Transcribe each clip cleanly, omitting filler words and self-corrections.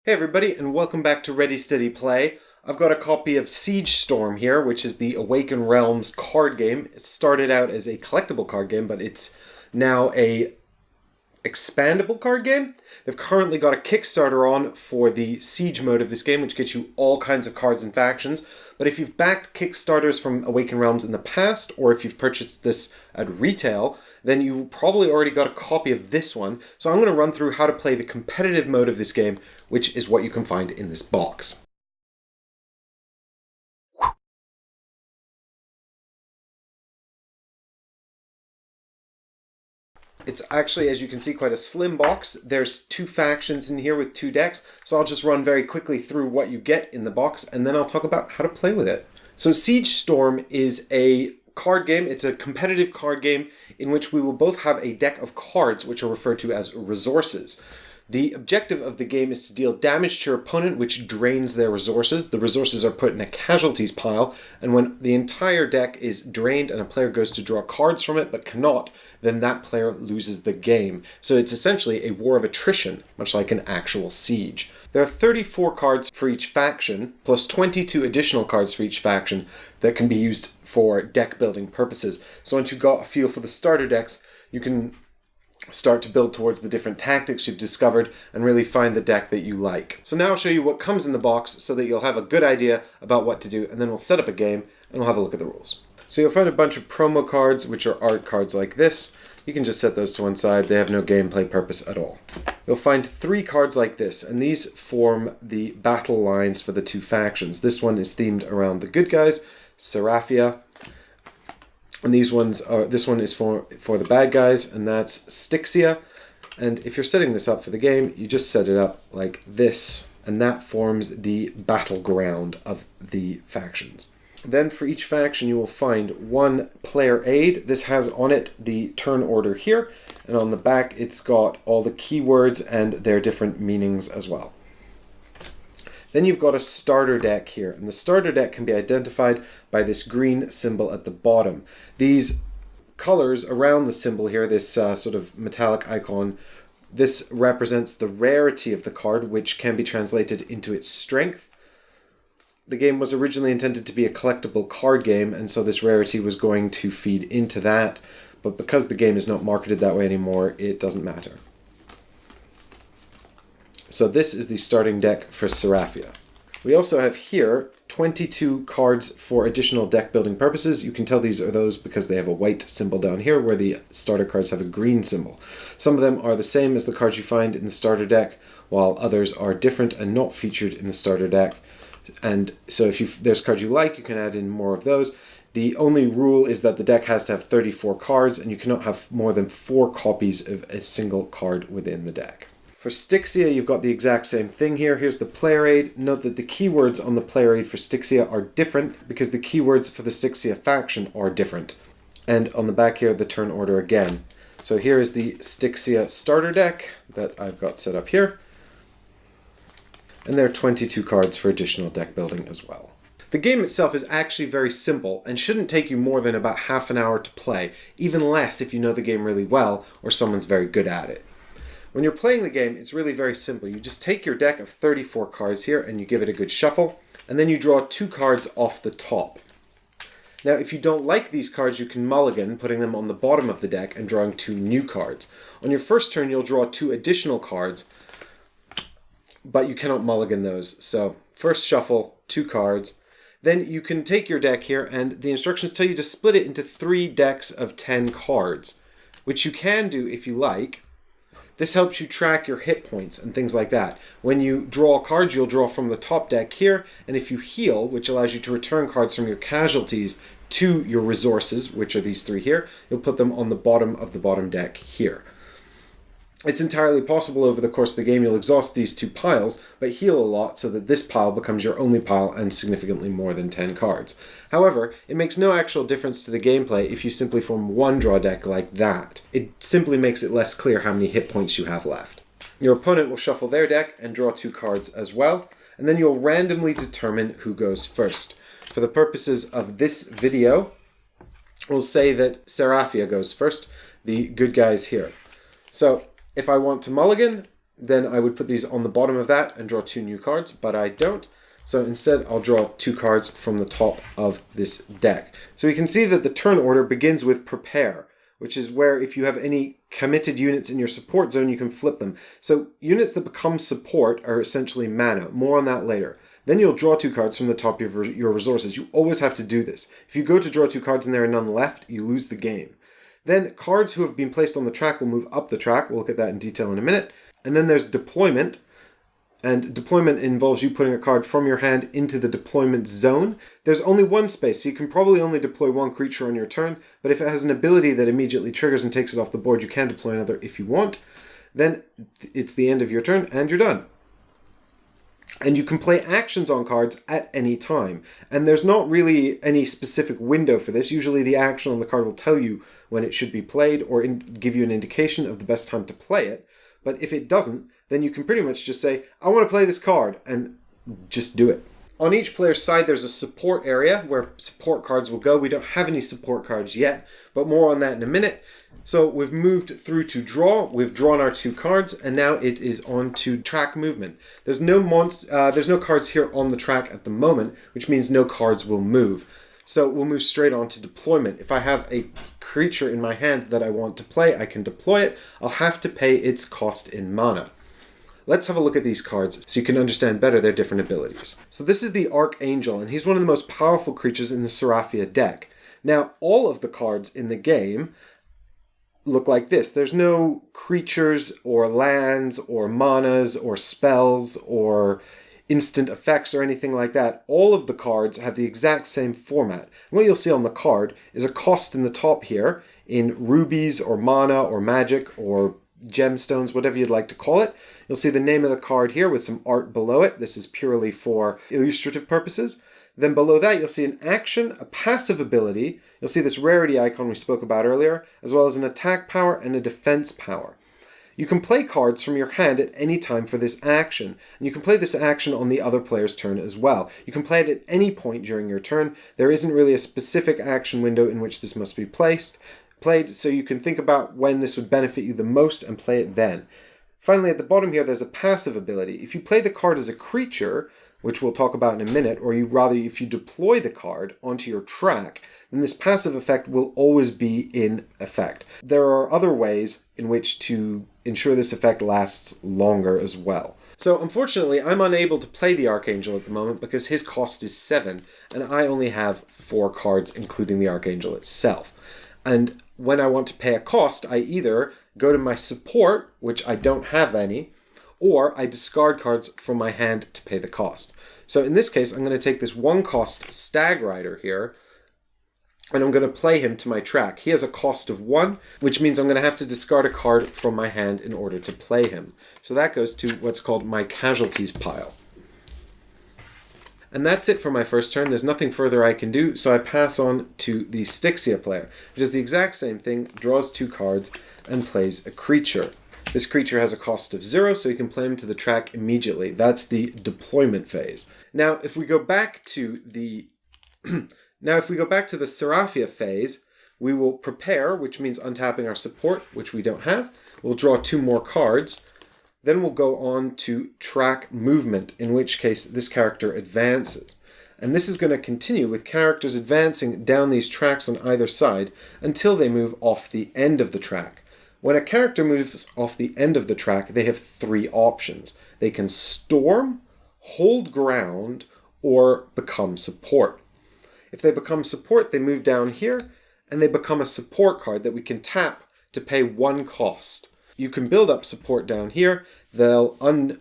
Hey everybody, and welcome back to Ready Steady Play. I've got a copy of Siege Storm here, which is the Awaken Realms card game. It started out as a collectible card game, but it's now a expandable card game. They've currently got a Kickstarter on for the Siege mode of this game, which gets you all kinds of cards and factions. But if you've backed Kickstarters from Awaken Realms in the past, or if you've purchased this at retail, then you probably already got a copy of this one. So I'm going to run through how to play the competitive mode of this game, which is what you can find in this box. It's actually, as you can see, quite a slim box. There's two factions in here with two decks, so I'll just run very quickly through what you get in the box, and then I'll talk about how to play with it. So Siege Storm is a card game. It's a competitive card game in which we will both have a deck of cards, which are referred to as resources. The objective of the game is to deal damage to your opponent, which drains their resources. The resources are put in a casualties pile, and when the entire deck is drained and a player goes to draw cards from it but cannot, then that player loses the game. So it's essentially a war of attrition, much like an actual siege. There are 34 cards for each faction, plus 22 additional cards for each faction that can be used for deck building purposes. So once you've got a feel for the starter decks, you can start to build towards the different tactics you've discovered and really find the deck that you like. So now I'll show you what comes in the box so that you'll have a good idea about what to do, and then we'll set up a game and we'll have a look at the rules. So you'll find a bunch of promo cards, which are art cards like this. You can just set those to one side. They have no gameplay purpose at all. You'll find 3 cards like this, and these form the battle lines for the two factions. This one is themed around the good guys, Seraphia. And this one is for the bad guys, and that's Styxia. And if you're setting this up for the game, you just set it up like this, and that forms the battleground of the factions. Then for each faction, you will find one player aid. This has on it the turn order here, and on the back it's got all the keywords and their different meanings as well. Then you've got a starter deck here, and the starter deck can be identified by this green symbol at the bottom. These colors around the symbol here, this sort of metallic icon, this represents the rarity of the card, which can be translated into its strength. The game was originally intended to be a collectible card game, and so this rarity was going to feed into that, but because the game is not marketed that way anymore, it doesn't matter. So this is the starting deck for Seraphia. We also have here 22 cards for additional deck building purposes. You can tell these are those because they have a white symbol down here where the starter cards have a green symbol. Some of them are the same as the cards you find in the starter deck, while others are different and not featured in the starter deck. And so if there's cards you like, you can add in more of those. The only rule is that the deck has to have 34 cards, and you cannot have more than 4 copies of a single card within the deck. For Styxia, you've got the exact same thing here. Here's the player aid. Note that the keywords on the player aid for Styxia are different because the keywords for the Styxia faction are different. And on the back here, the turn order again. So here is the Styxia starter deck that I've got set up here. And there are 22 cards for additional deck building as well. The game itself is actually very simple and shouldn't take you more than about half an hour to play, even less if you know the game really well or someone's very good at it. When you're playing the game, it's really very simple. You just take your deck of 34 cards here and you give it a good shuffle, and then you draw 2 cards off the top. Now, if you don't like these cards, you can mulligan, putting them on the bottom of the deck and drawing 2 new cards. On your first turn, you'll draw 2 additional cards, but you cannot mulligan those. So first shuffle, 2 cards. Then you can take your deck here, and the instructions tell you to split it into 3 decks of 10 cards, which you can do if you like. This helps you track your hit points and things like that. When you draw cards, you'll draw from the top deck here, and if you heal, which allows you to return cards from your casualties to your resources, which are these 3 here, you'll put them on the bottom of the bottom deck here. It's entirely possible over the course of the game you'll exhaust these 2 piles, but heal a lot so that this pile becomes your only pile and significantly more than 10 cards. However, it makes no actual difference to the gameplay if you simply form one draw deck like that. It simply makes it less clear how many hit points you have left. Your opponent will shuffle their deck and draw 2 cards as well, and then you'll randomly determine who goes first. For the purposes of this video, we'll say that Seraphia goes first, the good guys here. So if I want to mulligan, then I would put these on the bottom of that and draw 2 new cards, but I don't. So instead, I'll draw 2 cards from the top of this deck. So you can see that the turn order begins with Prepare, which is where if you have any committed units in your support zone, you can flip them. So units that become support are essentially mana. More on that later. Then you'll draw 2 cards from the top of your resources. You always have to do this. If you go to draw 2 cards and there are none left, you lose the game. Then cards who have been placed on the track will move up the track. We'll look at that in detail in a minute. And then there's Deployment. And deployment involves you putting a card from your hand into the deployment zone. There's only one space, so you can probably only deploy 1 creature on your turn, but if it has an ability that immediately triggers and takes it off the board, you can deploy another if you want. Then it's the end of your turn, and you're done. And you can play actions on cards at any time. And there's not really any specific window for this. Usually the action on the card will tell you when it should be played or give you an indication of the best time to play it. But if it doesn't, then you can pretty much just say, I want to play this card, and just do it. On each player's side, there's a support area where support cards will go. We don't have any support cards yet, but more on that in a minute. So we've moved through to draw. We've drawn our 2 cards, and now it is on to track movement. There's no cards here on the track at the moment, which means no cards will move. So we'll move straight on to deployment. If I have a creature in my hand that I want to play, I can deploy it. I'll have to pay its cost in mana. Let's have a look at these cards so you can understand better their different abilities. So this is the Archangel, and he's one of the most powerful creatures in the Seraphia deck. Now, all of the cards in the game look like this. There's no creatures or lands or manas or spells or instant effects or anything like that. All of the cards have the exact same format. And what you'll see on the card is a cost in the top here in rubies or mana or magic or gemstones, whatever you'd like to call it. You'll see the name of the card here with some art below it. This is purely for illustrative purposes. Then below that, you'll see an action, a passive ability. You'll see this rarity icon we spoke about earlier, as well as an attack power and a defense power. You can play cards from your hand at any time for this action, and you can play this action on the other player's turn as well. You can play it at any point during your turn. There isn't really a specific action window in which this must be played, so you can think about when this would benefit you the most and play it then. Finally, at the bottom here, there's a passive ability. If you play the card as a creature, which we'll talk about in a minute, or if you deploy the card onto your track, then this passive effect will always be in effect. There are other ways in which to ensure this effect lasts longer as well. So unfortunately, I'm unable to play the Archangel at the moment because his cost is 7, and I only have 4 cards, including the Archangel itself. And when I want to pay a cost, I either go to my support, which I don't have any, or I discard cards from my hand to pay the cost. So in this case, I'm going to take this 1 cost Stag Rider here, and I'm going to play him to my track. He has a cost of 1, which means I'm going to have to discard a card from my hand in order to play him. So that goes to what's called my casualties pile. And that's it for my first turn. There's nothing further I can do, so I pass on to the Styxia player, which is the exact same thing, draws 2 cards, and plays a creature. This creature has a cost of 0, so you can play him to the track immediately. That's the deployment phase. Now, if we go back to the Seraphia phase, we will prepare, which means untapping our support, which we don't have. We'll draw 2 more cards. Then we'll go on to track movement, in which case this character advances. And this is going to continue with characters advancing down these tracks on either side until they move off the end of the track. When a character moves off the end of the track, they have 3 options. They can storm, hold ground, or become support. If they become support, they move down here, and they become a support card that we can tap to pay 1 cost. You can build up support down here. You can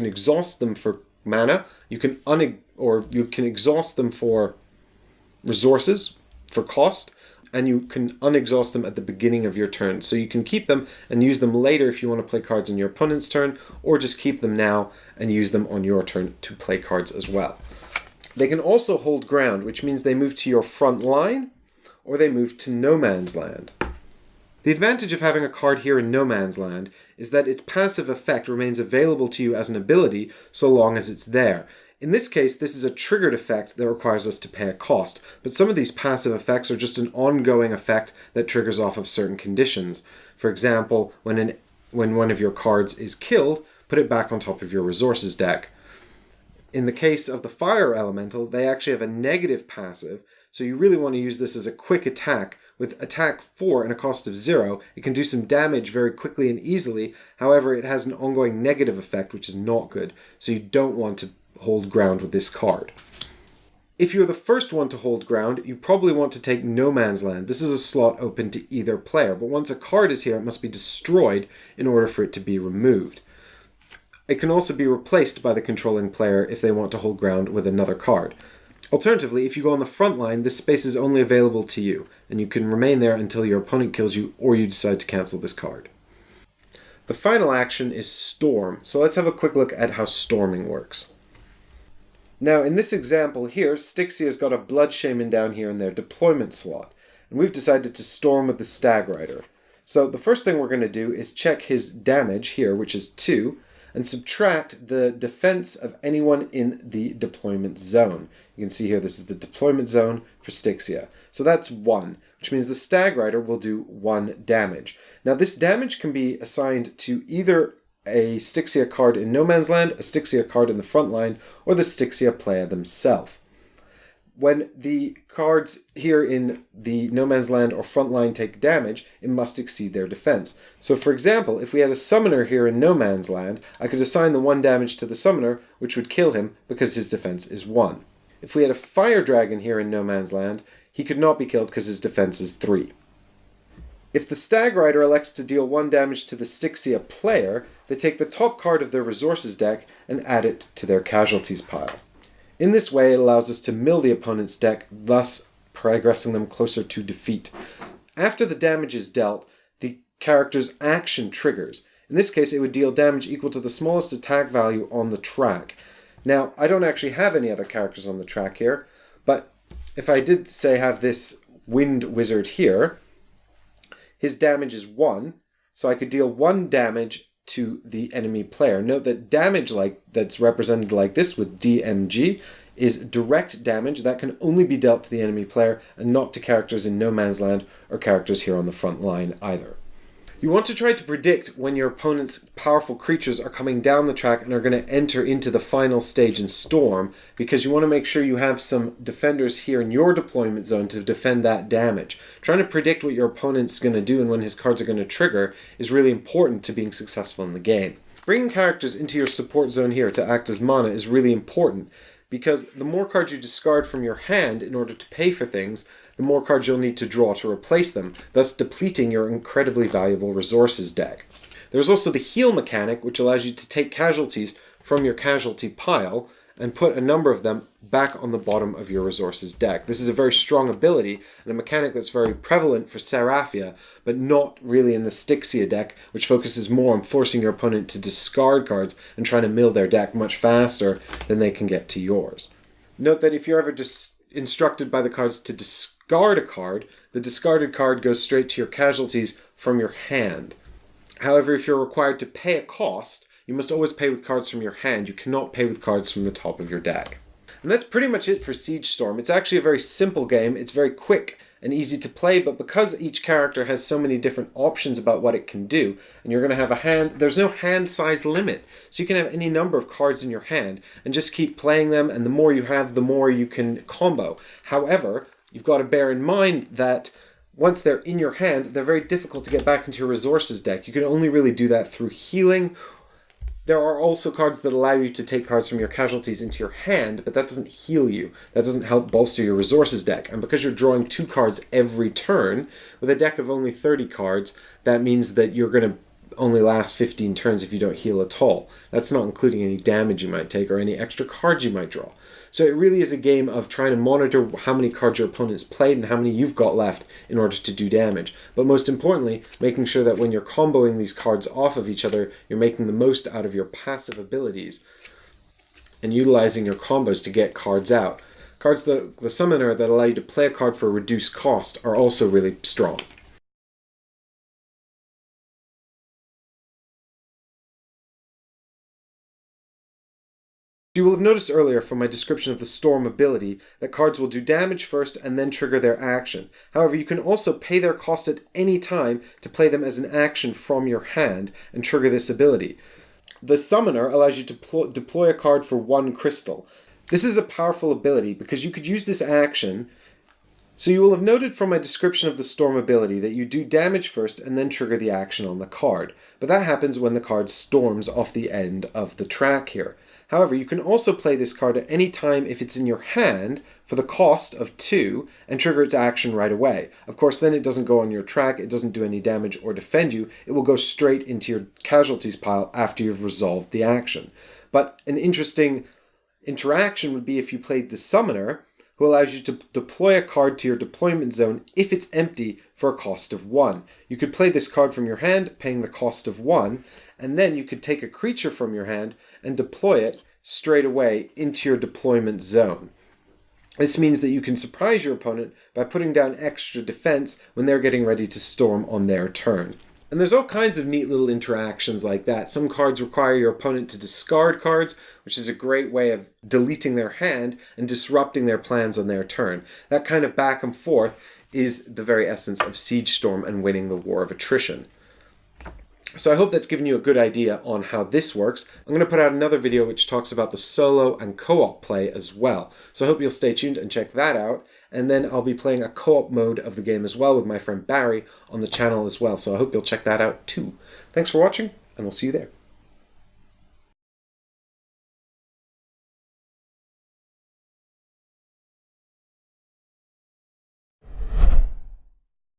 exhaust them for mana. You can exhaust them for resources, for cost, and you can unexhaust them at the beginning of your turn. So you can keep them and use them later if you want to play cards on your opponent's turn, or just keep them now and use them on your turn to play cards as well. They can also hold ground, which means they move to your front line, or they move to no man's land. The advantage of having a card here in no man's land is that its passive effect remains available to you as an ability so long as it's there. In this case, this is a triggered effect that requires us to pay a cost, but some of these passive effects are just an ongoing effect that triggers off of certain conditions. For example, when an when one of your cards is killed, put it back on top of your resources deck. In the case of the fire elemental, they actually have a negative passive, so you really want to use this as a quick attack. With attack 4 and a cost of 0, it can do some damage very quickly and easily. However, it has an ongoing negative effect, which is not good, so you don't want to hold ground with this card. If you're the first one to hold ground, you probably want to take No Man's Land. This is a slot open to either player, but once a card is here, it must be destroyed in order for it to be removed. It can also be replaced by the controlling player if they want to hold ground with another card. Alternatively, if you go on the front line, this space is only available to you, and you can remain there until your opponent kills you or you decide to cancel this card. The final action is Storm, so let's have a quick look at how storming works. Now, in this example here, Styxia's got a Blood Shaman down here in their deployment slot, and we've decided to storm with the Stag Rider. So the first thing we're going to do is check his damage here, which is 2, and subtract the defense of anyone in the deployment zone. You can see here this is the deployment zone for Styxia. So that's 1, which means the Stag Rider will do 1 damage. Now this damage can be assigned to either a Styxia card in No Man's Land, a Styxia card in the front line, or the Styxia player themselves. When the cards here in the No Man's Land or front line take damage, it must exceed their defense. So for example, if we had a summoner here in No Man's Land, I could assign the 1 damage to the summoner, which would kill him because his defense is 1. If we had a fire dragon here in No Man's Land, he could not be killed because his defense is 3. If the Stag Rider elects to deal 1 damage to the Styxia player, they take the top card of their resources deck and add it to their casualties pile. In this way, it allows us to mill the opponent's deck, thus progressing them closer to defeat. After the damage is dealt, the character's action triggers. In this case, it would deal damage equal to the smallest attack value on the track. Now, I don't actually have any other characters on the track here, but if I did, say, have this Wind Wizard here, his damage is 1, so I could deal 1 damage to the enemy player. Note that damage that's represented like this with DMG is direct damage that can only be dealt to the enemy player and not to characters in No Man's Land or characters here on the front line either. You want to try to predict when your opponent's powerful creatures are coming down the track and are going to enter into the final stage in Storm, because you want to make sure you have some defenders here in your deployment zone to defend that damage. Trying to predict what your opponent's going to do and when his cards are going to trigger is really important to being successful in the game. Bringing characters into your support zone here to act as mana is really important, because the more cards you discard from your hand in order to pay for things, the more cards you'll need to draw to replace them, thus depleting your incredibly valuable resources deck. There's also the heal mechanic, which allows you to take casualties from your casualty pile and put a number of them back on the bottom of your resources deck. This is a very strong ability and a mechanic that's very prevalent for Seraphia, but not really in the Styxia deck, which focuses more on forcing your opponent to discard cards and trying to mill their deck much faster than they can get to yours. Note that if you're ever instructed by the cards to discard a card, the discarded card goes straight to your casualties from your hand. However, if you're required to pay a cost, you must always pay with cards from your hand. You cannot pay with cards from the top of your deck. And that's pretty much it for Siege Storm. It's actually a very simple game. It's very quick and easy to play, but because each character has so many different options about what it can do, and you're going to have a hand, there's no hand size limit. So you can have any number of cards in your hand and just keep playing them, and the more you have, the more you can combo. However, you've got to bear in mind that once they're in your hand, they're very difficult to get back into your resources deck. You can only really do that through healing. There are also cards that allow you to take cards from your casualties into your hand, but that doesn't heal you. That doesn't help bolster your resources deck. And because you're drawing 2 cards every turn, with a deck of only 30 cards, that means that you're going to only last 15 turns if you don't heal at all. That's not including any damage you might take or any extra cards you might draw. So it really is a game of trying to monitor how many cards your opponent's played and how many you've got left in order to do damage. But most importantly, making sure that when you're comboing these cards off of each other, you're making the most out of your passive abilities and utilizing your combos to get cards out. Cards that the summoner that allow you to play a card for a reduced cost are also really strong. You will have noticed earlier from my description of the Storm ability that cards will do damage first and then trigger their action. However, you can also pay their cost at any time to play them as an action from your hand and trigger this ability. The Summoner allows you to deploy a card for 1 crystal. This is a powerful ability because you could use this action. So you will have noted from my description of the Storm ability that you do damage first and then trigger the action on the card. But that happens when the card storms off the end of the track here. However, you can also play this card at any time if it's in your hand for the cost of 2 and trigger its action right away. Of course, then it doesn't go on your track, it doesn't do any damage or defend you, it will go straight into your casualties pile after you've resolved the action. But an interesting interaction would be if you played the Summoner, who allows you to deploy a card to your deployment zone if it's empty for a cost of 1. You could play this card from your hand, paying the cost of 1, and then you could take a creature from your hand and deploy it straight away into your deployment zone. This means that you can surprise your opponent by putting down extra defense when they're getting ready to storm on their turn. And there's all kinds of neat little interactions like that. Some cards require your opponent to discard cards, which is a great way of deleting their hand and disrupting their plans on their turn. That kind of back and forth is the very essence of Siege Storm and winning the War of Attrition. So I hope that's given you a good idea on how this works. I'm going to put out another video which talks about the solo and co-op play as well. So I hope you'll stay tuned and check that out. And then I'll be playing a co-op mode of the game as well with my friend Barry on the channel as well. So I hope you'll check that out too. Thanks for watching, and we'll see you there.